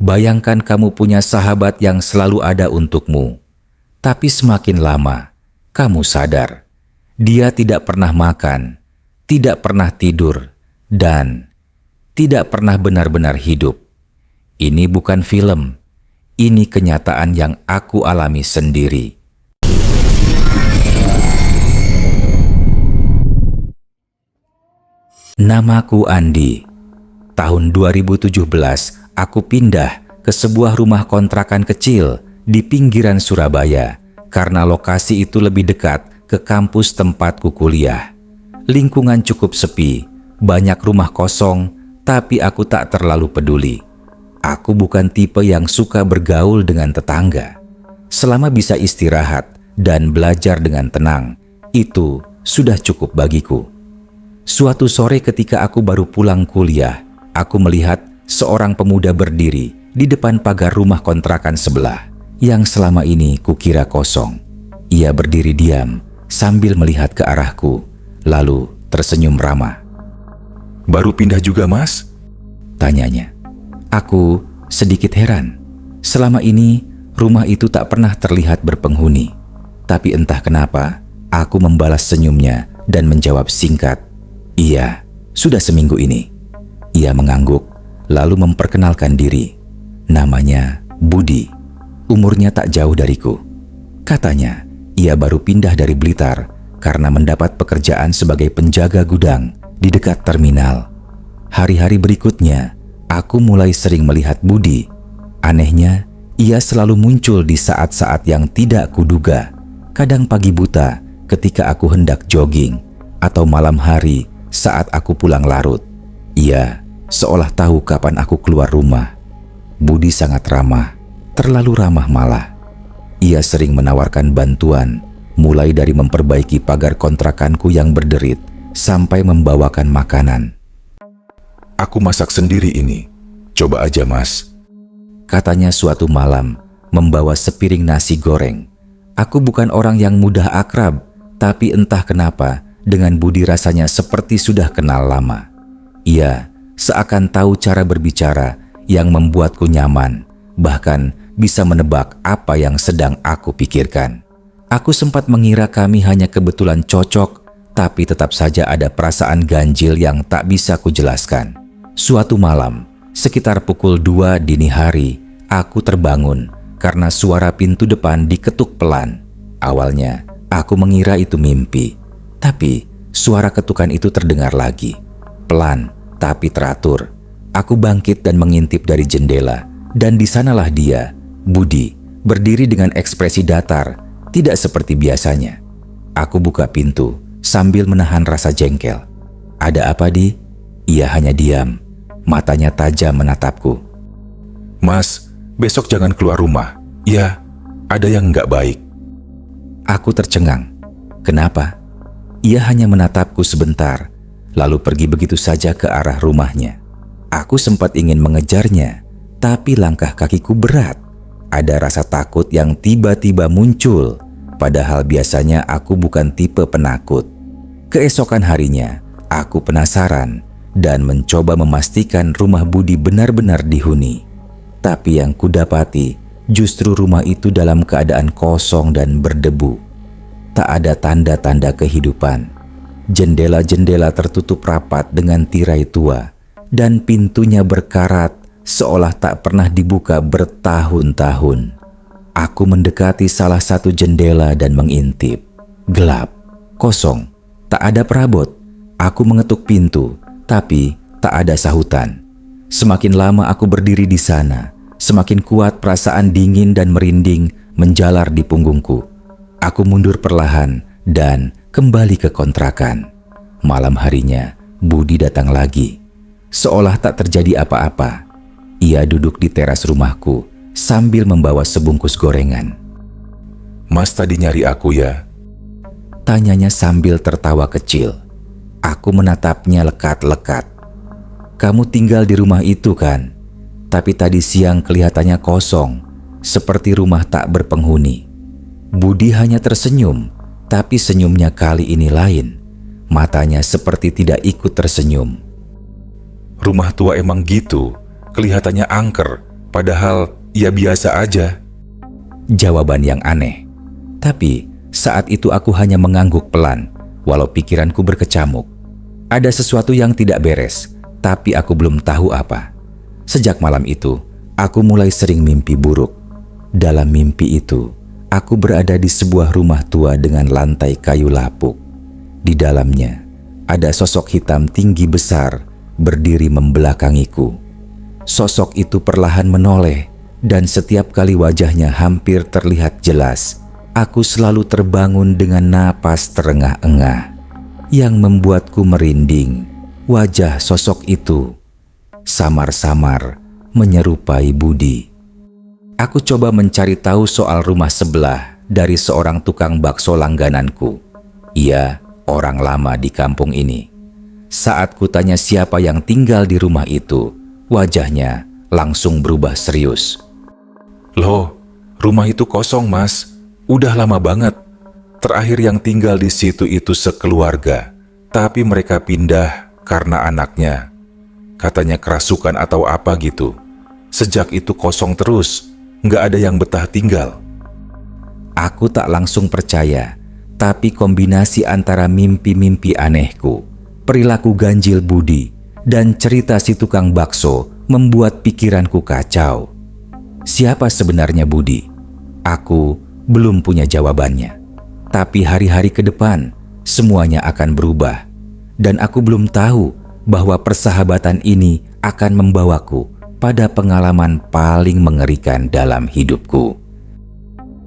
Bayangkan kamu punya sahabat yang selalu ada untukmu. Tapi semakin lama, kamu sadar, dia tidak pernah makan, tidak pernah tidur, dan tidak pernah benar-benar hidup. Ini bukan film, ini kenyataan yang aku alami sendiri. Namaku Andi. Tahun 2017, aku pindah ke sebuah rumah kontrakan kecil di pinggiran Surabaya karena lokasi itu lebih dekat ke kampus tempatku kuliah. Lingkungan cukup sepi, banyak rumah kosong, tapi aku tak terlalu peduli. Aku bukan tipe yang suka bergaul dengan tetangga. Selama bisa istirahat dan belajar dengan tenang, itu sudah cukup bagiku. Suatu sore ketika aku baru pulang kuliah, aku melihat seorang pemuda berdiri di depan pagar rumah kontrakan sebelah yang selama ini kukira kosong. Ia berdiri diam sambil melihat ke arahku, lalu tersenyum ramah. "Baru pindah juga, Mas?" tanyanya. Aku sedikit heran. Selama ini rumah itu tak pernah terlihat berpenghuni. Tapi entah kenapa, aku membalas senyumnya dan menjawab singkat, "Iya, sudah seminggu ini." Ia mengangguk, lalu memperkenalkan diri. Namanya Budi. Umurnya tak jauh dariku. Katanya, ia baru pindah dari Blitar karena mendapat pekerjaan sebagai penjaga gudang di dekat terminal. Hari-hari berikutnya, aku mulai sering melihat Budi. Anehnya, ia selalu muncul di saat-saat yang tidak kuduga. Kadang pagi buta ketika aku hendak jogging, atau malam hari saat aku pulang larut. Ia seolah tahu kapan aku keluar rumah. Budi sangat ramah, terlalu ramah malah. Ia sering menawarkan bantuan, mulai dari memperbaiki pagar kontrakanku yang berderit, sampai membawakan makanan. "Aku masak sendiri ini. Coba aja, Mas," katanya suatu malam, membawa sepiring nasi goreng. Aku bukan orang yang mudah akrab, tapi entah kenapa, dengan Budi rasanya seperti sudah kenal lama. Ia seakan tahu cara berbicara yang membuatku nyaman, bahkan bisa menebak apa yang sedang aku pikirkan. Aku sempat mengira kami hanya kebetulan cocok, tapi tetap saja ada perasaan ganjil yang tak bisa kujelaskan. Suatu malam, sekitar pukul 2 dini hari, aku terbangun karena suara pintu depan diketuk pelan. Awalnya, aku mengira itu mimpi. Tapi, suara ketukan itu terdengar lagi. Pelan, tapi teratur. Aku bangkit dan mengintip dari jendela. Dan di sanalah dia, Budi, berdiri dengan ekspresi datar, tidak seperti biasanya. Aku buka pintu sambil menahan rasa jengkel. "Ada apa, Di?" Ia hanya diam. Matanya tajam menatapku. "Mas, besok jangan keluar rumah. Ya, ada yang nggak baik." Aku tercengang. Kenapa? Ia hanya menatapku sebentar, lalu pergi begitu saja ke arah rumahnya. Aku sempat ingin mengejarnya, tapi langkah kakiku berat. Ada rasa takut yang tiba-tiba muncul, padahal biasanya aku bukan tipe penakut. Keesokan harinya, aku penasaran dan mencoba memastikan rumah Budi benar-benar dihuni. Tapi yang kudapati, justru rumah itu dalam keadaan kosong dan berdebu. Tak ada tanda-tanda kehidupan. Jendela-jendela tertutup rapat dengan tirai tua, dan pintunya berkarat seolah tak pernah dibuka bertahun-tahun. Aku mendekati salah satu jendela dan mengintip. Gelap, kosong, tak ada perabot. Aku mengetuk pintu, tapi tak ada sahutan. Semakin lama aku berdiri di sana, semakin kuat perasaan dingin dan merinding menjalar di punggungku. Aku mundur perlahan dan kembali ke kontrakan. Malam harinya, Budi datang lagi. Seolah tak terjadi apa-apa. Ia duduk di teras rumahku sambil membawa sebungkus gorengan. "Mas tadi nyari aku ya?" tanyanya sambil tertawa kecil. Aku menatapnya lekat-lekat. "Kamu tinggal di rumah itu kan? Tapi tadi siang kelihatannya kosong, seperti rumah tak berpenghuni." Budi hanya tersenyum, tapi senyumnya kali ini lain. Matanya seperti tidak ikut tersenyum. "Rumah tua emang gitu, kelihatannya angker, Padahal ya biasa aja. Jawaban yang aneh. Tapi saat itu aku hanya mengangguk pelan, walau pikiranku berkecamuk. Ada sesuatu yang tidak beres, tapi aku belum tahu apa. Sejak malam itu, aku mulai sering mimpi buruk. Dalam mimpi itu, aku berada di sebuah rumah tua dengan lantai kayu lapuk. Di dalamnya, ada sosok hitam tinggi besar berdiri membelakangiku. Sosok itu perlahan menoleh, dan setiap kali wajahnya hampir terlihat jelas, aku selalu terbangun dengan napas terengah-engah yang membuatku merinding. Wajah sosok itu samar-samar menyerupai Budi. Aku coba mencari tahu soal rumah sebelah dari seorang tukang bakso langgananku. Ia orang lama di kampung ini. Saat kutanya siapa yang tinggal di rumah itu, wajahnya langsung berubah serius. Loh, rumah itu kosong, Mas. Udah lama banget. Terakhir yang tinggal di situ itu sekeluarga, tapi mereka pindah karena anaknya. Katanya kerasukan atau apa gitu. Sejak itu kosong terus, nggak ada yang betah tinggal. Aku tak langsung percaya, tapi kombinasi antara mimpi-mimpi anehku, perilaku ganjil Budi, dan cerita si tukang bakso membuat pikiranku kacau. Siapa sebenarnya Budi? Aku belum punya jawabannya. Tapi hari-hari ke depan, semuanya akan berubah. Dan aku belum tahu bahwa persahabatan ini akan membawaku pada pengalaman paling mengerikan dalam hidupku.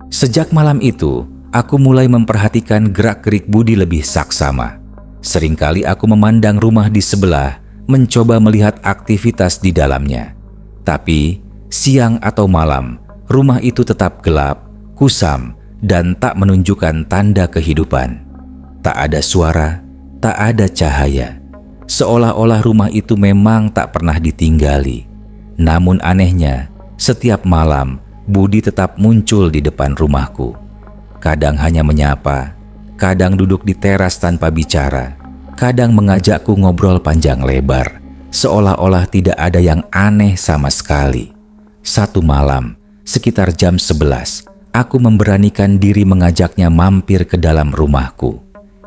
Sejak malam itu, aku mulai memperhatikan gerak-gerik Budi lebih saksama. Seringkali aku memandang rumah di sebelah, mencoba melihat aktivitas di dalamnya. Tapi, siang atau malam, rumah itu tetap gelap, kusam, dan tak menunjukkan tanda kehidupan. Tak ada suara, tak ada cahaya. Seolah-olah rumah itu memang tak pernah ditinggali. Namun anehnya, setiap malam Budi tetap muncul di depan rumahku. Kadang hanya menyapa, kadang duduk di teras tanpa bicara, kadang mengajakku ngobrol panjang lebar, seolah-olah tidak ada yang aneh sama sekali. Satu malam, sekitar jam 11, aku memberanikan diri mengajaknya mampir ke dalam rumahku.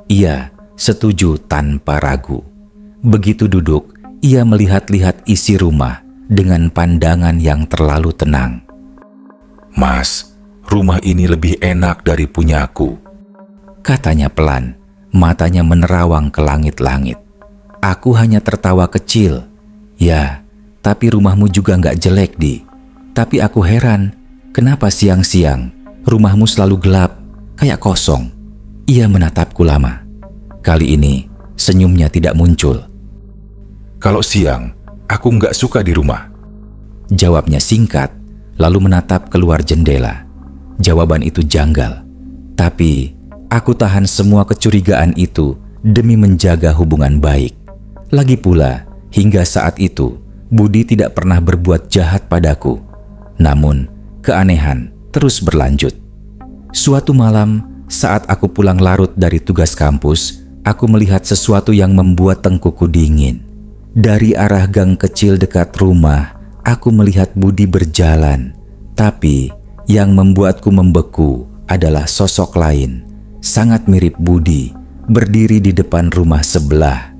Ia setuju tanpa ragu. Begitu duduk, ia melihat-lihat isi rumah dengan pandangan yang terlalu tenang. Mas, rumah ini lebih enak dari punyaku, Katanya pelan, matanya menerawang ke langit-langit. Aku hanya tertawa kecil. Ya, tapi rumahmu juga nggak jelek, Di. Tapi aku heran, kenapa siang-siang rumahmu selalu gelap, kayak kosong? Ia menatapku lama. Kali ini, senyumnya tidak muncul. Kalau siang, aku nggak suka di rumah. Jawabnya singkat, lalu menatap keluar jendela. Jawaban itu janggal. Tapi, aku tahan semua kecurigaan itu demi menjaga hubungan baik. Lagi pula, hingga saat itu, Budi tidak pernah berbuat jahat padaku. Namun, keanehan terus berlanjut. Suatu malam, saat aku pulang larut dari tugas kampus, aku melihat sesuatu yang membuat tengkuku dingin. Dari arah gang kecil dekat rumah, aku melihat Budi berjalan. Tapi, yang membuatku membeku adalah sosok lain, sangat mirip Budi, berdiri di depan rumah sebelah.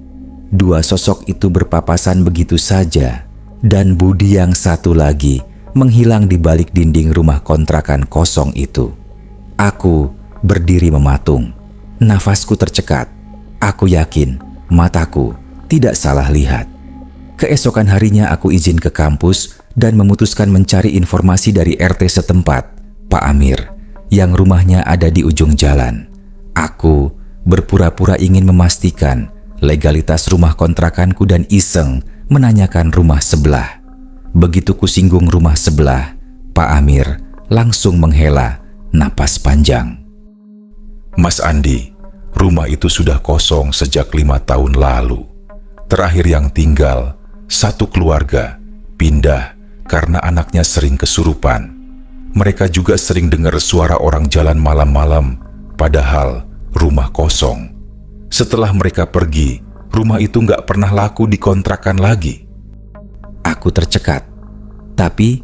Dua sosok itu berpapasan begitu saja, dan Budi yang satu lagi menghilang di balik dinding rumah kontrakan kosong itu. Aku berdiri mematung. Nafasku tercekat. Aku yakin mataku tidak salah lihat. Keesokan harinya aku izin ke kampus dan memutuskan mencari informasi dari RT setempat, Pak Amir, yang rumahnya ada di ujung jalan. Aku berpura-pura ingin memastikan legalitas rumah kontrakanku dan iseng menanyakan rumah sebelah. Begitu kusinggung rumah sebelah, Pak Amir langsung menghela napas panjang. Mas Andi, rumah itu sudah kosong sejak 5 tahun lalu. Terakhir yang tinggal, satu keluarga pindah karena anaknya sering kesurupan. Mereka juga sering dengar suara orang jalan malam-malam, padahal rumah kosong. Setelah mereka pergi, rumah itu nggak pernah laku dikontrakan lagi. Aku tercekat. Tapi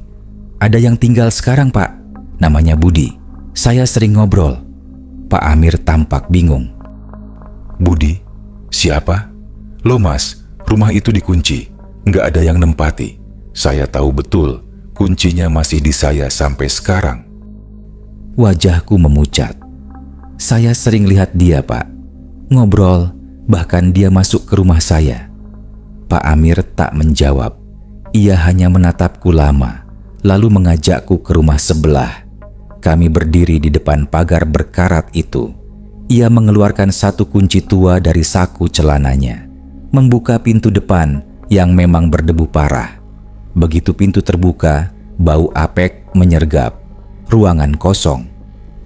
Ada yang tinggal sekarang, Pak. Namanya Budi. Saya sering ngobrol. Pak Amir tampak bingung. Budi? Siapa? Loh Mas, rumah itu dikunci. Nggak ada yang nempati. Saya tahu betul, kuncinya masih di saya sampai sekarang. Wajahku memucat. Saya sering lihat dia, Pak. Ngobrol, bahkan dia masuk ke rumah saya. Pak Amir tak menjawab. Ia hanya menatapku lama, lalu mengajakku ke rumah sebelah. Kami berdiri di depan pagar berkarat itu. Ia mengeluarkan satu kunci tua dari saku celananya, membuka pintu depan yang memang berdebu parah. Begitu pintu terbuka, bau apek menyergap. Ruangan kosong,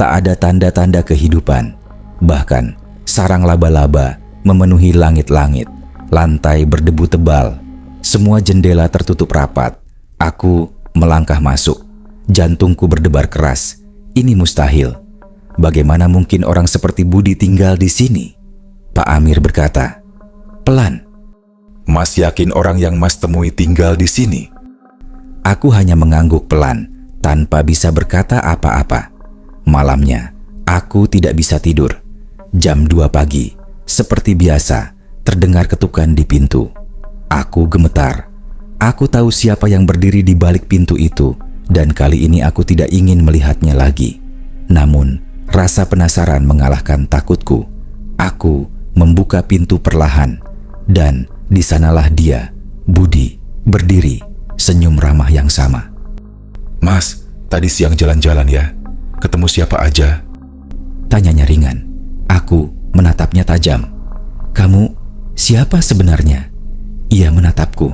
tak ada tanda-tanda kehidupan. Bahkan sarang laba-laba memenuhi langit-langit. Lantai berdebu tebal. Semua jendela tertutup rapat. Aku melangkah masuk. Jantungku berdebar keras. Ini mustahil. Bagaimana mungkin orang seperti Budi tinggal di sini? Pak Amir berkata, pelan. Mas yakin orang yang Mas temui tinggal di sini? Aku hanya mengangguk pelan, tanpa bisa berkata apa-apa. Malamnya, aku tidak bisa tidur. Jam 2 pagi, seperti biasa, terdengar ketukan di pintu. Aku gemetar. Aku tahu siapa yang berdiri di balik pintu itu, dan kali ini aku tidak ingin melihatnya lagi. Namun, rasa penasaran mengalahkan takutku. Aku membuka pintu perlahan, dan di sanalah dia, Budi, berdiri, senyum ramah yang sama. Mas, tadi siang jalan-jalan ya? Ketemu siapa aja? Tanyanya ringan. Aku menatapnya tajam. Kamu siapa sebenarnya? Ia menatapku.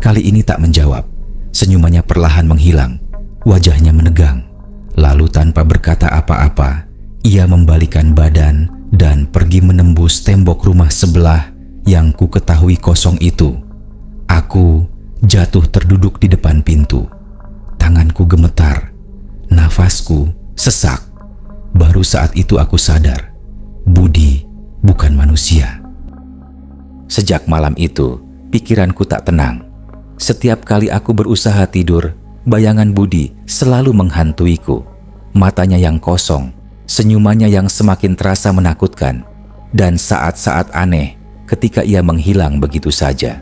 Kali ini tak menjawab. Senyumannya perlahan menghilang. Wajahnya menegang. Lalu tanpa berkata apa-apa, ia membalikkan badan dan pergi menembus tembok rumah sebelah yang ku ketahui kosong itu. Aku jatuh terduduk di depan pintu. Tanganku gemetar. Nafasku sesak. Baru saat itu aku sadar, Budi bukan manusia. Sejak malam itu, pikiranku tak tenang. Setiap kali aku berusaha tidur, bayangan Budi selalu menghantuiku. Matanya yang kosong, senyumannya yang semakin terasa menakutkan, dan saat-saat aneh ketika ia menghilang begitu saja.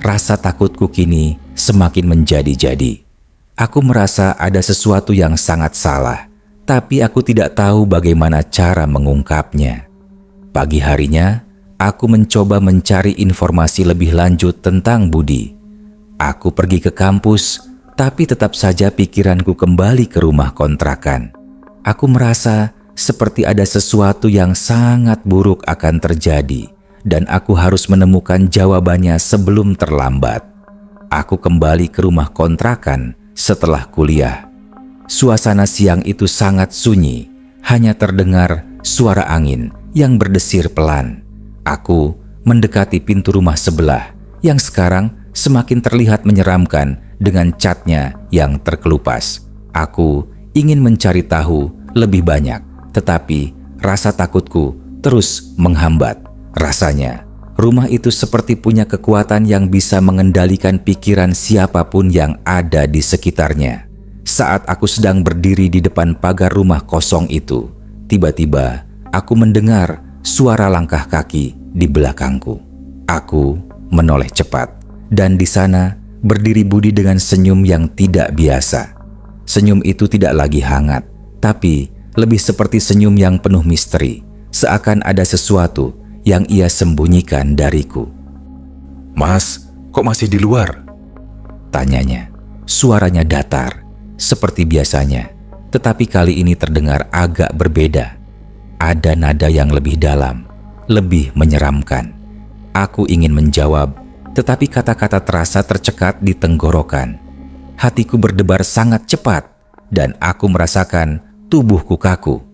Rasa takutku kini semakin menjadi-jadi. Aku merasa ada sesuatu yang sangat salah, tapi aku tidak tahu bagaimana cara mengungkapnya. Pagi harinya, aku mencoba mencari informasi lebih lanjut tentang Budi. Aku pergi ke kampus, tapi tetap saja pikiranku kembali ke rumah kontrakan. Aku merasa seperti ada sesuatu yang sangat buruk akan terjadi, dan aku harus menemukan jawabannya sebelum terlambat. Aku kembali ke rumah kontrakan setelah kuliah. Suasana siang itu sangat sunyi, hanya terdengar suara angin yang berdesir pelan. Aku mendekati pintu rumah sebelah yang sekarang semakin terlihat menyeramkan dengan catnya yang terkelupas. Aku ingin mencari tahu lebih banyak, tetapi rasa takutku terus menghambat. Rasanya rumah itu seperti punya kekuatan yang bisa mengendalikan pikiran siapapun yang ada di sekitarnya. Saat aku sedang berdiri di depan pagar rumah kosong itu, tiba-tiba aku mendengar suara langkah kaki di belakangku. Aku menoleh cepat, dan di sana berdiri Budi dengan senyum yang tidak biasa. Senyum itu tidak lagi hangat, tapi lebih seperti senyum yang penuh misteri, seakan ada sesuatu yang ia sembunyikan dariku. Mas, kok masih di luar? Tanyanya. Suaranya datar, seperti biasanya, tetapi kali ini terdengar agak berbeda. Ada nada yang lebih dalam, lebih menyeramkan. Aku ingin menjawab, tetapi kata-kata terasa tercekat di tenggorokan. Hatiku berdebar sangat cepat, dan aku merasakan tubuhku kaku.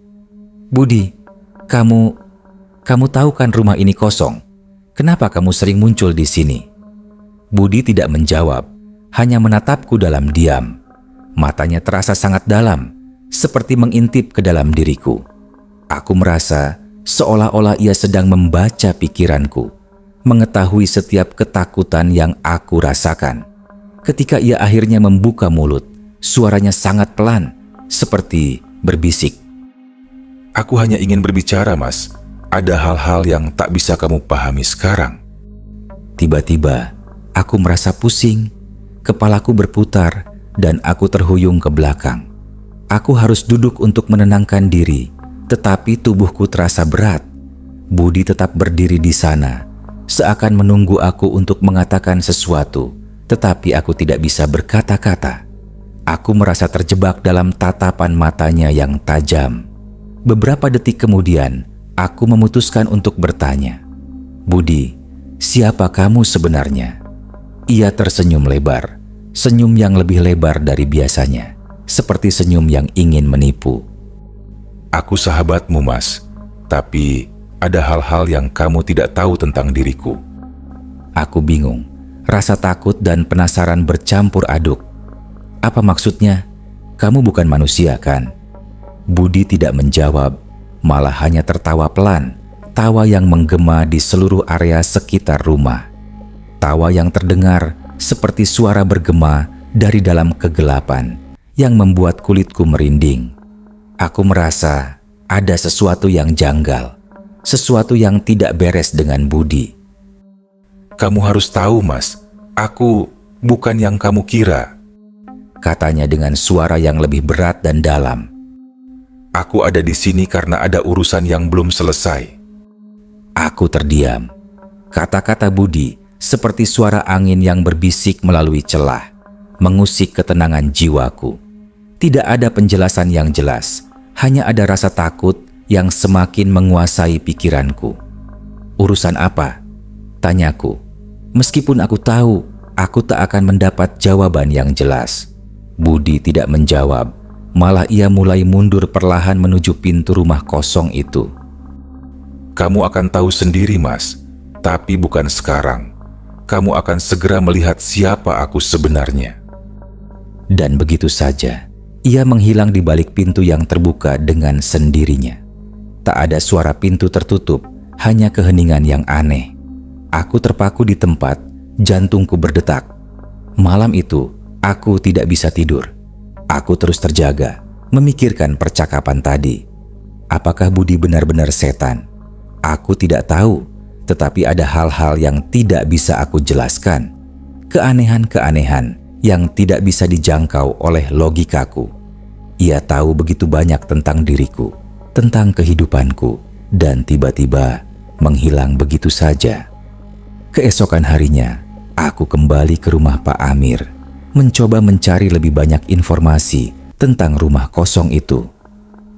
Budi, kamu tahu kan rumah ini kosong? Kenapa kamu sering muncul di sini? Budi tidak menjawab, hanya menatapku dalam diam. Matanya terasa sangat dalam, seperti mengintip ke dalam diriku. Aku merasa seolah-olah ia sedang membaca pikiranku, mengetahui setiap ketakutan yang aku rasakan. Ketika ia akhirnya membuka mulut, Suaranya sangat pelan, seperti berbisik. Aku hanya ingin berbicara, Mas. Ada hal-hal yang tak bisa kamu pahami sekarang. Tiba-tiba, aku merasa pusing, kepalaku berputar, dan aku terhuyung ke belakang. Aku harus duduk untuk menenangkan diri, tetapi tubuhku terasa berat. Budi tetap berdiri di sana, seakan menunggu aku untuk mengatakan sesuatu, tetapi aku tidak bisa berkata-kata. Aku merasa terjebak dalam tatapan matanya yang tajam. Beberapa detik kemudian, aku memutuskan untuk bertanya, "Budi, siapa kamu sebenarnya?" Ia tersenyum lebar, senyum yang lebih lebar dari biasanya, seperti senyum yang ingin menipu. Aku sahabatmu, Mas. Tapi ada hal-hal yang kamu tidak tahu tentang diriku. Aku bingung, rasa takut dan penasaran bercampur aduk. Apa maksudnya? Kamu bukan manusia, kan? Budi tidak menjawab, malah hanya tertawa pelan, tawa yang menggema di seluruh area sekitar rumah. Tawa yang terdengar seperti suara bergema dari dalam kegelapan yang membuat kulitku merinding. Aku merasa ada sesuatu yang janggal, sesuatu yang tidak beres dengan Budi. Kamu harus tahu, Mas, aku bukan yang kamu kira. Katanya dengan suara yang lebih berat dan dalam. Aku ada di sini karena ada urusan yang belum selesai. Aku terdiam. Kata-kata Budi seperti suara angin yang berbisik melalui celah, mengusik ketenangan jiwaku. Tidak ada penjelasan yang jelas, hanya ada rasa takut yang semakin menguasai pikiranku. Urusan apa? Tanyaku. Meskipun aku tahu, aku tak akan mendapat jawaban yang jelas. Budi tidak menjawab, malah ia mulai mundur perlahan menuju pintu rumah kosong itu. Kamu akan tahu sendiri, Mas, tapi bukan sekarang. Kamu akan segera melihat siapa aku sebenarnya. Dan begitu saja, ia menghilang di balik pintu yang terbuka dengan sendirinya. Tak ada suara pintu tertutup, hanya keheningan yang aneh. Aku terpaku di tempat, jantungku berdetak. Malam itu, aku tidak bisa tidur. Aku terus terjaga, memikirkan percakapan tadi. Apakah Budi benar-benar setan? Aku tidak tahu, tetapi ada hal-hal yang tidak bisa aku jelaskan. Keanehan-keanehan yang tidak bisa dijangkau oleh logikaku. Ia tahu begitu banyak tentang diriku, tentang kehidupanku, dan tiba-tiba menghilang begitu saja. Keesokan harinya, aku kembali ke rumah Pak Amir, mencoba mencari lebih banyak informasi tentang rumah kosong itu.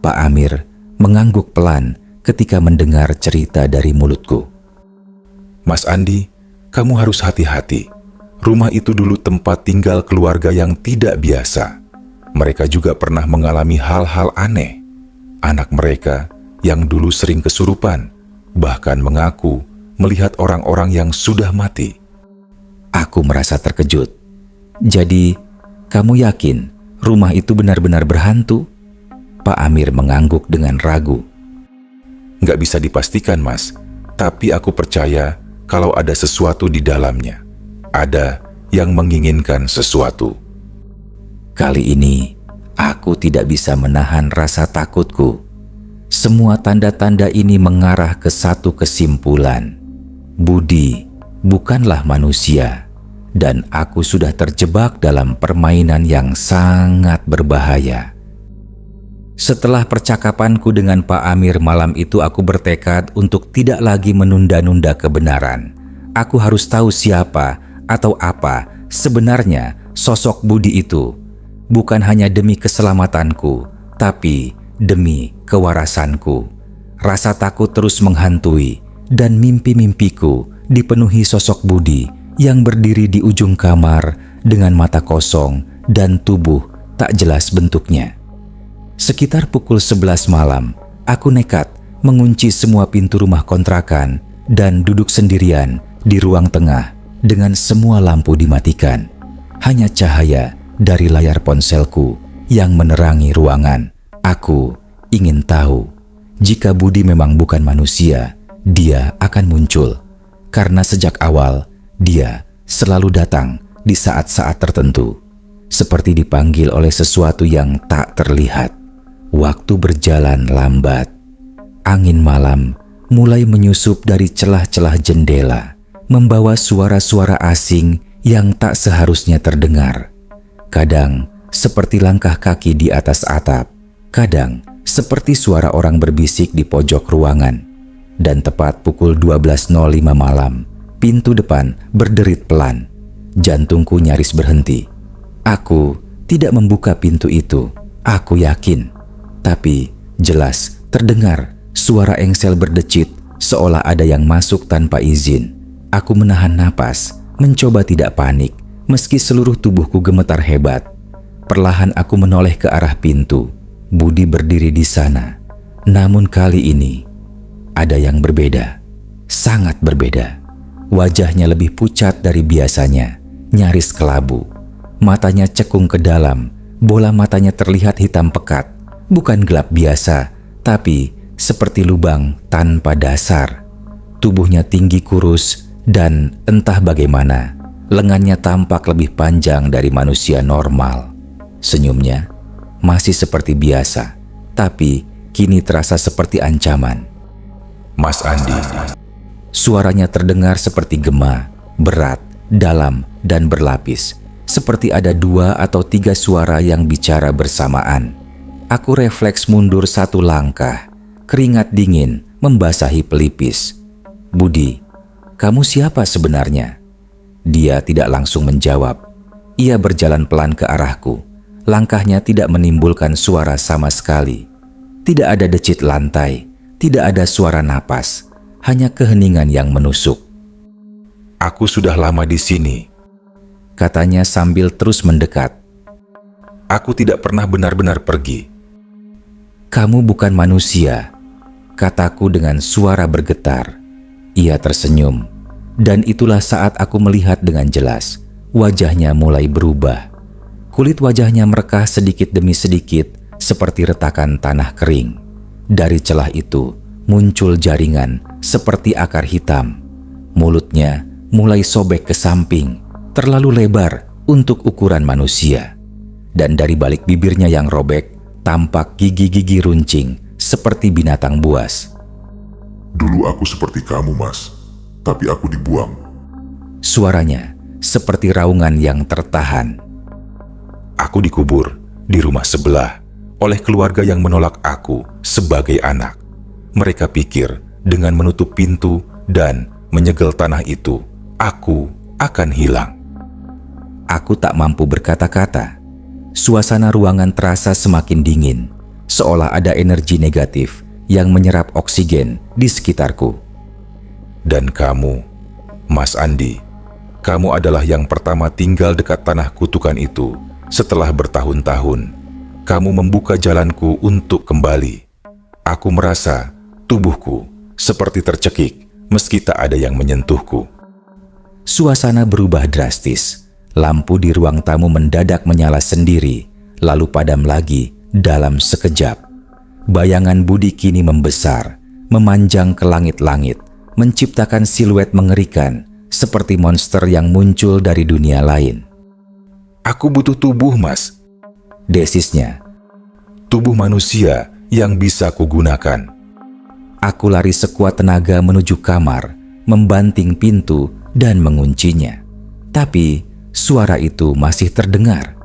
Pak Amir mengangguk pelan ketika mendengar cerita dari mulutku. Mas Andi, kamu harus hati-hati. Rumah itu dulu tempat tinggal keluarga yang tidak biasa. Mereka juga pernah mengalami hal-hal aneh. Anak mereka yang dulu sering kesurupan, bahkan mengaku melihat orang-orang yang sudah mati. Aku merasa terkejut. Jadi, kamu yakin rumah itu benar-benar berhantu? Pak Amir mengangguk dengan ragu. Nggak bisa dipastikan, Mas. Tapi aku percaya kalau ada sesuatu di dalamnya. Ada yang menginginkan sesuatu. Kali ini, aku tidak bisa menahan rasa takutku. Semua tanda-tanda ini mengarah ke satu kesimpulan. Budi bukanlah manusia, dan aku sudah terjebak dalam permainan yang sangat berbahaya. Setelah percakapanku dengan Pak Amir malam itu, aku bertekad untuk tidak lagi menunda-nunda kebenaran. Aku harus tahu siapa atau apa sebenarnya sosok Budi itu. Bukan hanya demi keselamatanku, tapi demi kewarasanku. Rasa takut terus menghantui, dan mimpi-mimpiku dipenuhi sosok Budi yang berdiri di ujung kamar dengan mata kosong dan tubuh tak jelas bentuknya. Sekitar pukul 11 malam, aku nekat mengunci semua pintu rumah kontrakan dan duduk sendirian di ruang tengah dengan semua lampu dimatikan. Hanya cahaya dari layar ponselku yang menerangi ruangan. Aku ingin tahu, jika Budi memang bukan manusia, dia akan muncul. Karena sejak awal, dia selalu datang di saat-saat tertentu. seperti dipanggil oleh sesuatu yang tak terlihat. Waktu berjalan lambat. Angin malam mulai menyusup dari celah-celah jendela, membawa suara-suara asing yang tak seharusnya terdengar. Kadang seperti langkah kaki di atas atap, kadang seperti suara orang berbisik di pojok ruangan. Dan tepat pukul 12.05 malam, pintu depan berderit pelan. Jantungku nyaris berhenti. Aku tidak membuka pintu itu, aku yakin. Tapi jelas terdengar suara engsel berdecit seolah ada yang masuk tanpa izin. Aku menahan napas, mencoba tidak panik, meski seluruh tubuhku gemetar hebat. Perlahan aku menoleh ke arah pintu. Budi berdiri di sana. Namun kali ini ada yang berbeda, sangat berbeda. Wajahnya lebih pucat dari biasanya, nyaris kelabu. Matanya cekung ke dalam, bola matanya terlihat hitam pekat. Bukan gelap biasa, tapi seperti lubang tanpa dasar. Tubuhnya tinggi kurus dan entah bagaimana, lengannya tampak lebih panjang dari manusia normal. Senyumnya masih seperti biasa, tapi kini terasa seperti ancaman. Mas Andi. Suaranya terdengar seperti gema, berat, dalam, dan berlapis. Seperti ada 2 atau 3 suara yang bicara bersamaan. Aku refleks mundur 1 langkah. Keringat dingin membasahi pelipis. Budi, kamu siapa sebenarnya? Dia tidak langsung menjawab. Ia berjalan pelan ke arahku. Langkahnya tidak menimbulkan suara sama sekali. Tidak ada decit lantai, tidak ada suara napas, hanya keheningan yang menusuk. Aku sudah lama di sini, katanya sambil terus mendekat. Aku tidak pernah benar-benar pergi. Kamu bukan manusia, kataku dengan suara bergetar. Ia tersenyum, dan itulah saat aku melihat dengan jelas. Wajahnya mulai berubah. Kulit wajahnya merekah sedikit demi sedikit, seperti retakan tanah kering. Dari celah itu muncul jaringan seperti akar hitam. Mulutnya mulai sobek ke samping, terlalu lebar untuk ukuran manusia. Dan dari balik bibirnya yang robek, tampak gigi-gigi runcing seperti binatang buas. Dulu aku seperti kamu, Mas, tapi aku dibuang. Suaranya seperti raungan yang tertahan. Aku dikubur di rumah sebelah oleh keluarga yang menolak aku sebagai anak. Mereka pikir dengan menutup pintu dan menyegel tanah itu, aku akan hilang. Aku tak mampu berkata-kata. Suasana ruangan terasa semakin dingin, seolah ada energi negatif yang menyerap oksigen di sekitarku. Dan kamu, Mas Andi, kamu adalah yang pertama tinggal dekat tanah kutukan itu. Setelah bertahun-tahun, kamu membuka jalanku untuk kembali. Aku merasa tubuhku seperti tercekik meski tak ada yang menyentuhku. Suasana berubah drastis. Lampu di ruang tamu mendadak menyala sendiri, lalu padam lagi dalam sekejap. Bayangan Budi kini membesar, memanjang ke langit-langit, menciptakan siluet mengerikan, seperti monster yang muncul dari dunia lain. Aku butuh tubuh, Mas. Desisnya. Tubuh manusia yang bisa kugunakan. Aku lari sekuat tenaga menuju kamar, membanting pintu dan menguncinya. Tapi suara itu masih terdengar.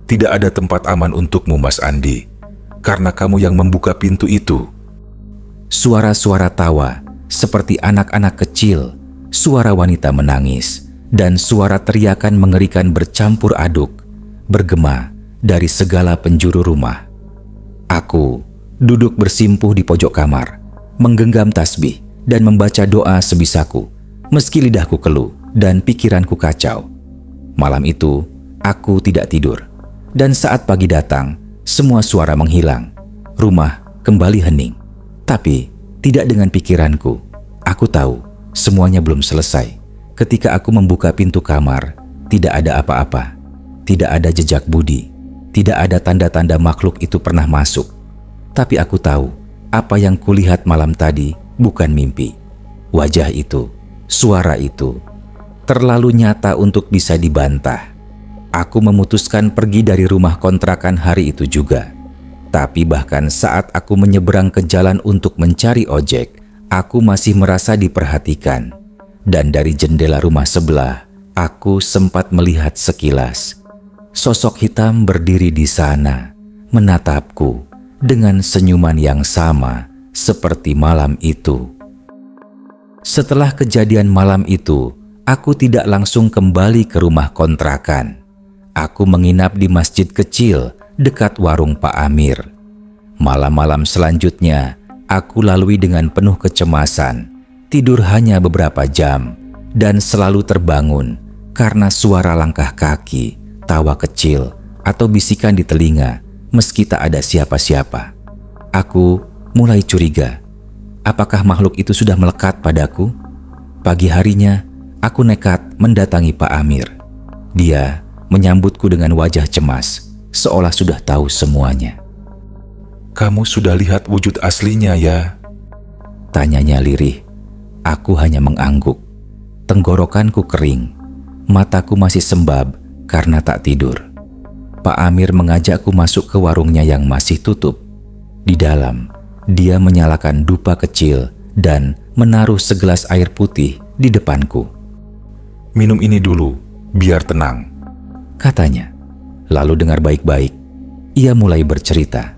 Tidak ada tempat aman untukmu, Mas Andi, karena kamu yang membuka pintu itu. Suara-suara tawa seperti anak-anak kecil, suara wanita menangis, dan suara teriakan mengerikan bercampur aduk, bergema dari segala penjuru rumah. Aku duduk bersimpuh di pojok kamar, menggenggam tasbih dan membaca doa sebisaku, meski lidahku keluh dan pikiranku kacau. Malam itu, aku tidak tidur. Dan saat pagi datang, semua suara menghilang. Rumah kembali hening. Tapi, tidak dengan pikiranku. Aku tahu, semuanya belum selesai. Ketika aku membuka pintu kamar, tidak ada apa-apa. Tidak ada jejak Budi. Tidak ada tanda-tanda makhluk itu pernah masuk. Tapi aku tahu, apa yang kulihat malam tadi bukan mimpi. Wajah itu, suara itu, terlalu nyata untuk bisa dibantah. Aku memutuskan pergi dari rumah kontrakan hari itu juga. Tapi bahkan saat aku menyeberang ke jalan untuk mencari ojek, aku masih merasa diperhatikan. Dan dari jendela rumah sebelah, aku sempat melihat sekilas. Sosok hitam berdiri di sana, menatapku dengan senyuman yang sama seperti malam itu. Setelah kejadian malam itu, aku tidak langsung kembali ke rumah kontrakan. Aku menginap di masjid kecil dekat warung Pak Amir. Malam-malam selanjutnya, aku lalui dengan penuh kecemasan. Tidur hanya beberapa jam dan selalu terbangun karena suara langkah kaki, tawa kecil, atau bisikan di telinga meski tak ada siapa-siapa. Aku mulai curiga, apakah makhluk itu sudah melekat padaku? Pagi harinya, aku nekat mendatangi Pak Amir. Dia menyambutku dengan wajah cemas, seolah sudah tahu semuanya. "Kamu sudah lihat wujud aslinya ya?" Tanyanya lirih. Aku hanya mengangguk. Tenggorokanku kering. Mataku masih sembab karena tak tidur. Pak Amir mengajakku masuk ke warungnya yang masih tutup. Di dalam, dia menyalakan dupa kecil dan menaruh segelas air putih di depanku. "Minum ini dulu, biar tenang," katanya. Lalu dengar baik-baik, ia mulai bercerita.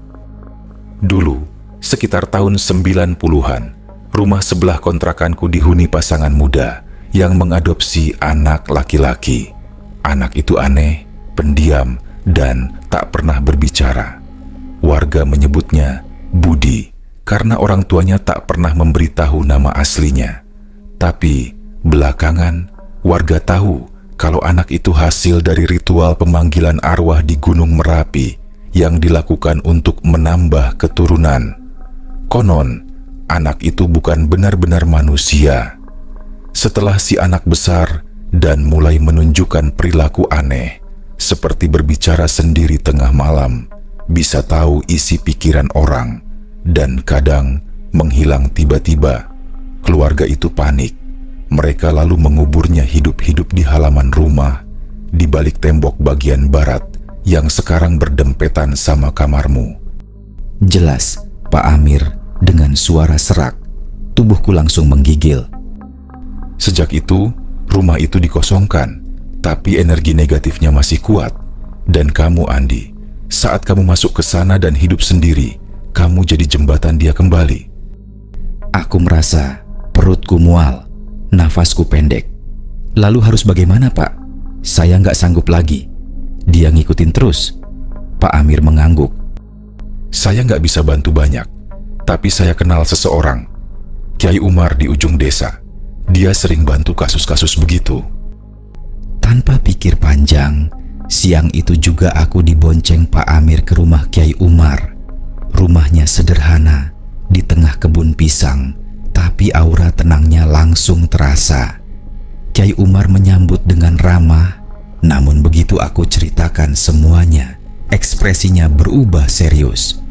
"Dulu, sekitar tahun 90-an, rumah sebelah kontrakanku dihuni pasangan muda yang mengadopsi anak laki-laki. Anak itu aneh, pendiam, dan tak pernah berbicara. Warga menyebutnya Budi karena orang tuanya tak pernah memberitahu nama aslinya. Tapi belakangan warga tahu kalau anak itu hasil dari ritual pemanggilan arwah di Gunung Merapi yang dilakukan untuk menambah keturunan. Konon, anak itu bukan benar-benar manusia. Setelah si anak besar dan mulai menunjukkan perilaku aneh, seperti berbicara sendiri tengah malam, bisa tahu isi pikiran orang, dan kadang menghilang tiba-tiba, keluarga itu panik. Mereka lalu menguburnya hidup-hidup di halaman rumah, di balik tembok bagian barat yang sekarang berdempetan sama kamarmu." Jelas, Pak Amir dengan suara serak. Tubuhku langsung menggigil. Sejak itu, rumah itu dikosongkan, tapi energi negatifnya masih kuat. Dan kamu, Andi, saat kamu masuk ke sana dan hidup sendiri, kamu jadi jembatan dia kembali. Aku merasa perutku mual, nafasku pendek. Lalu harus bagaimana, Pak? Saya nggak sanggup lagi. Dia ngikutin terus. Pak Amir mengangguk. "Saya nggak bisa bantu banyak, tapi saya kenal seseorang, Kiai Umar di ujung desa. Dia sering bantu kasus-kasus begitu." Tanpa pikir panjang, siang itu juga aku dibonceng Pak Amir ke rumah Kiai Umar. Rumahnya sederhana, di tengah kebun pisang, tapi aura tenangnya langsung terasa. Kiai Umar menyambut dengan ramah, namun begitu aku ceritakan semuanya, ekspresinya berubah serius.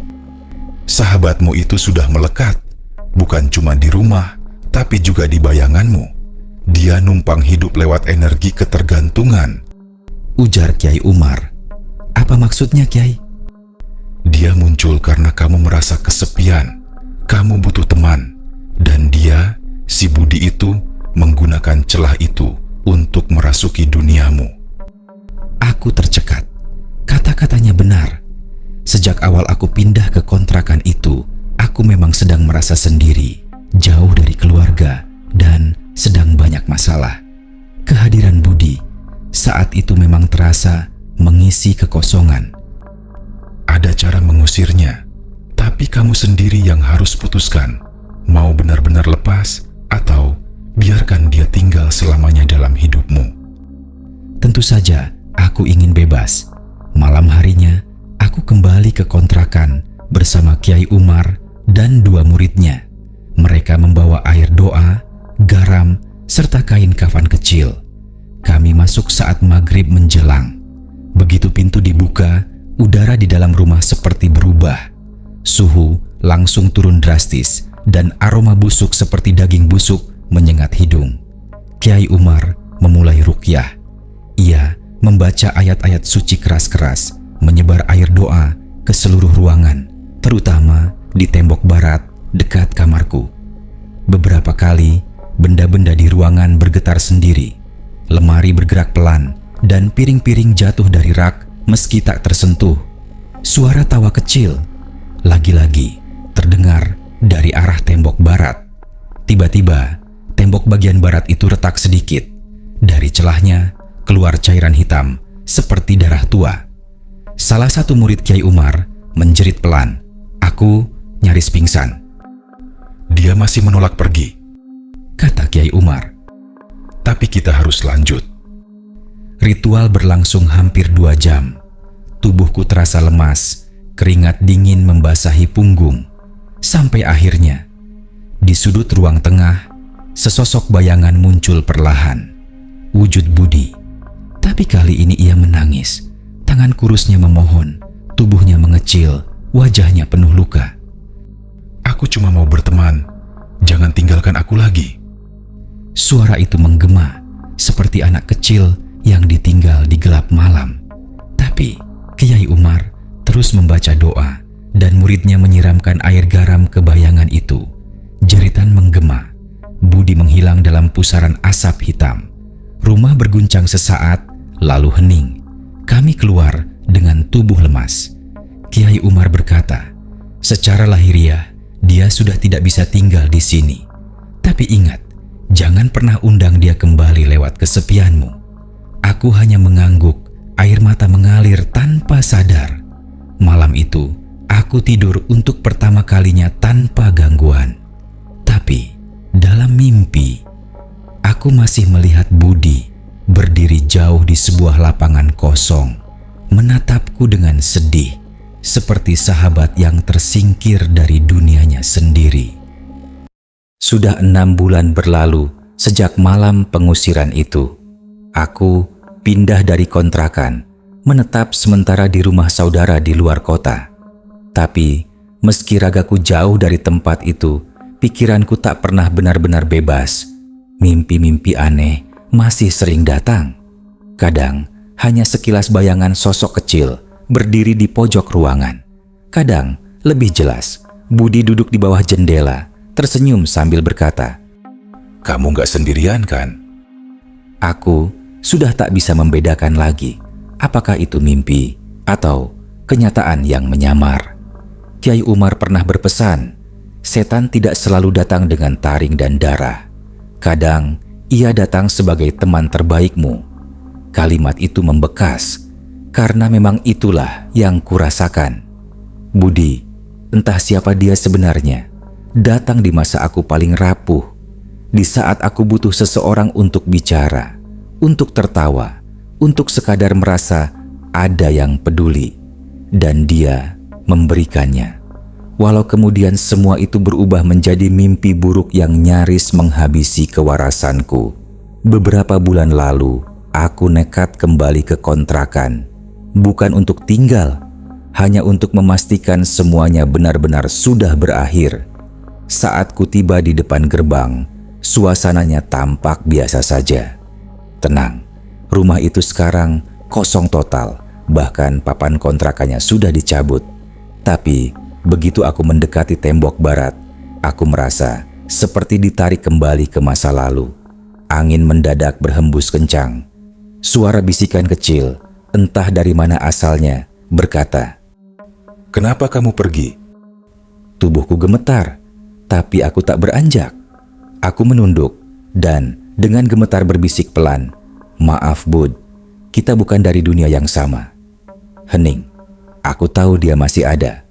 "Sahabatmu itu sudah melekat, bukan cuma di rumah, tapi juga di bayanganmu. Dia numpang hidup lewat energi ketergantungan," ujar Kiai Umar. "Apa maksudnya, Kiai?" "Dia muncul karena kamu merasa kesepian, kamu butuh teman, dan dia, si Budi itu, menggunakan celah itu untuk merasuki duniamu." Aku tercekat. Kata-katanya benar. Sejak awal aku pindah ke kontrakan itu, aku memang sedang merasa sendiri, jauh dari keluarga, dan sedang banyak masalah. Kehadiran Budi saat itu memang terasa mengisi kekosongan. "Ada cara mengusirnya, tapi kamu sendiri yang harus putuskan, mau benar-benar lepas atau biarkan dia tinggal selamanya dalam hidupmu." Tentu saja aku ingin bebas. Malam harinya, aku kembali ke kontrakan bersama Kiai Umar dan dua muridnya. Mereka membawa air doa, garam, serta kain kafan kecil. Kami masuk saat maghrib menjelang. Begitu pintu dibuka, udara di dalam rumah seperti berubah. Suhu langsung turun drastis dan aroma busuk seperti daging busuk menyengat hidung. Kiai Umar memulai ruqyah. Ia membaca ayat-ayat suci keras-keras, menyebar air doa ke seluruh ruangan, terutama di tembok barat dekat kamarku. Beberapa kali, benda-benda di ruangan bergetar sendiri, lemari bergerak pelan, dan piring-piring jatuh dari rak meski tak tersentuh. Suara tawa kecil lagi-lagi terdengar dari arah tembok barat. Tiba-tiba, tembok bagian barat itu retak sedikit. Dari celahnya keluar cairan hitam seperti darah tua. Salah satu murid Kiai Umar menjerit pelan. Aku nyaris pingsan. Dia masih menolak pergi, Kata Kiai Umar. tapi kita harus lanjut. Ritual berlangsung hampir 2 jam. Tubuhku terasa lemas, keringat dingin membasahi punggung. Sampai akhirnya, di sudut ruang tengah, sesosok bayangan muncul perlahan. Wujud Budi. Tapi kali ini ia menangis. Tangan kurusnya memohon, tubuhnya mengecil, wajahnya penuh luka. Aku cuma mau berteman, jangan tinggalkan aku lagi. Suara itu menggema, seperti anak kecil yang ditinggal di gelap malam. Tapi Kiai Umar terus membaca doa dan muridnya menyiramkan air garam ke bayangan itu. Jeritan menggema. Budi menghilang dalam pusaran asap hitam. Rumah berguncang sesaat, lalu hening. Kami keluar dengan tubuh lemas. Kiai Umar berkata, secara lahiriah dia sudah tidak bisa tinggal di sini. Tapi ingat, jangan pernah undang dia kembali lewat kesepianmu. Aku hanya mengangguk, air mata mengalir tanpa sadar. Malam itu, aku tidur untuk pertama kalinya tanpa gangguan. Tapi, dalam mimpi, aku masih melihat Budi berdiri jauh di sebuah lapangan kosong, menatapku dengan sedih, seperti sahabat yang tersingkir dari dunianya sendiri. Sudah 6 bulan berlalu sejak malam pengusiran itu. Aku pindah dari kontrakan, menetap sementara di rumah saudara di luar kota. Tapi, meski ragaku jauh dari tempat itu, pikiranku tak pernah benar-benar bebas. Mimpi-mimpi aneh masih sering datang. Kadang, hanya sekilas bayangan sosok kecil berdiri di pojok ruangan. Kadang, lebih jelas, Budi duduk di bawah jendela, tersenyum sambil berkata, Kamu gak sendirian kan? Aku sudah tak bisa membedakan lagi apakah itu mimpi atau kenyataan yang menyamar. Kiai Umar pernah berpesan, setan tidak selalu datang dengan taring dan darah. Kadang ia datang sebagai teman terbaikmu. Kalimat itu membekas karena memang itulah yang kurasakan. Budi, entah siapa dia sebenarnya, datang di masa aku paling rapuh, di saat aku butuh seseorang untuk bicara, untuk tertawa, untuk sekadar merasa ada yang peduli, dan dia memberikannya. Walau kemudian semua itu berubah menjadi mimpi buruk yang nyaris menghabisi kewarasanku. Beberapa bulan lalu, aku nekat kembali ke kontrakan, bukan untuk tinggal, hanya untuk memastikan semuanya benar-benar sudah berakhir. Saat ku tiba di depan gerbang, suasananya tampak biasa saja. Tenang, rumah itu sekarang kosong total, bahkan papan kontrakannya sudah dicabut. Tapi, begitu aku mendekati tembok barat, aku merasa seperti ditarik kembali ke masa lalu. Angin mendadak berhembus kencang. Suara bisikan kecil, entah dari mana asalnya, berkata, Kenapa kamu pergi? Tubuhku gemetar, tapi aku tak beranjak. Aku menunduk dan dengan gemetar berbisik pelan, Maaf Bud, kita bukan dari dunia yang sama. Hening, aku tahu dia masih ada.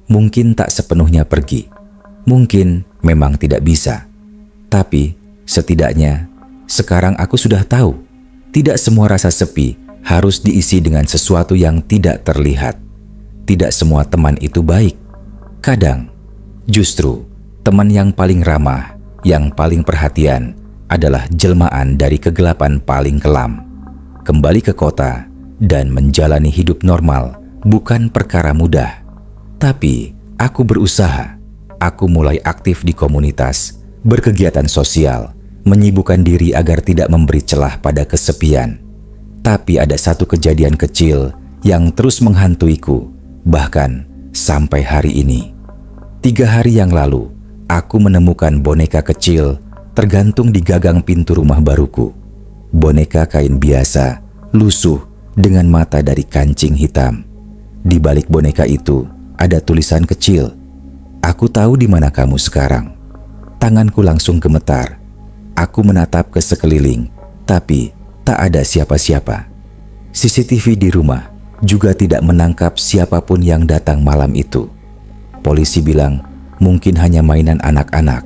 Mungkin tak sepenuhnya pergi. Mungkin memang tidak bisa. Tapi setidaknya sekarang aku sudah tahu, tidak semua rasa sepi harus diisi dengan sesuatu yang tidak terlihat. Tidak semua teman itu baik. Kadang, justru teman yang paling ramah, yang paling perhatian adalah jelmaan dari kegelapan paling kelam. Kembali ke kota dan menjalani hidup normal bukan perkara mudah. Tapi aku berusaha. Aku mulai aktif di komunitas, berkegiatan sosial, menyibukkan diri agar tidak memberi celah pada kesepian. Tapi ada satu kejadian kecil yang terus menghantuiku, bahkan sampai hari ini. 3 hari yang lalu, aku menemukan boneka kecil tergantung di gagang pintu rumah baruku. Boneka kain biasa, lusuh dengan mata dari kancing hitam. Di balik boneka itu ada tulisan kecil, "Aku tahu di mana kamu sekarang." Tanganku langsung gemetar. Aku menatap ke sekeliling, tapi tak ada siapa-siapa. CCTV di rumah juga tidak menangkap siapapun yang datang malam itu. Polisi bilang mungkin hanya mainan anak-anak,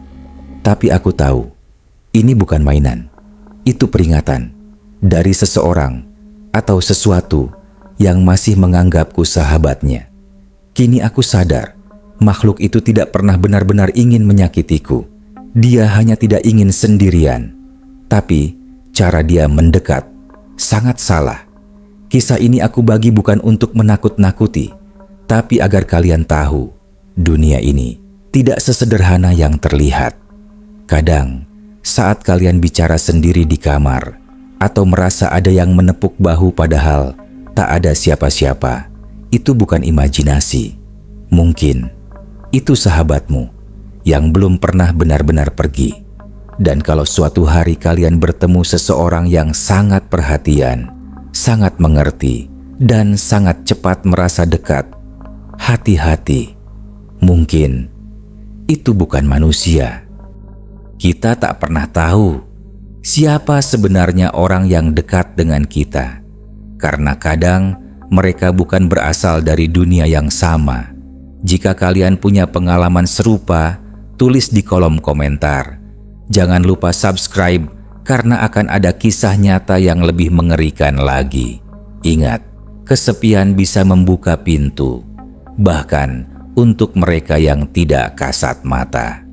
tapi aku tahu ini bukan mainan. Itu peringatan dari seseorang atau sesuatu yang masih menganggapku sahabatnya. Kini aku sadar, makhluk itu tidak pernah benar-benar ingin menyakitiku. Dia hanya tidak ingin sendirian. Tapi cara dia mendekat sangat salah. Kisah ini aku bagi bukan untuk menakut-nakuti, tapi agar kalian tahu, dunia ini tidak sesederhana yang terlihat. Kadang, saat kalian bicara sendiri di kamar, atau merasa ada yang menepuk bahu padahal tak ada siapa-siapa, itu bukan imajinasi. Mungkin itu sahabatmu yang belum pernah benar-benar pergi. Dan kalau suatu hari kalian bertemu seseorang yang sangat perhatian, sangat mengerti, dan sangat cepat merasa dekat, hati-hati. Mungkin itu bukan manusia. Kita tak pernah tahu siapa sebenarnya orang yang dekat dengan kita. Karena kadang mereka bukan berasal dari dunia yang sama. Jika kalian punya pengalaman serupa, tulis di kolom komentar. Jangan lupa subscribe karena akan ada kisah nyata yang lebih mengerikan lagi. Ingat, kesepian bisa membuka pintu, bahkan untuk mereka yang tidak kasat mata.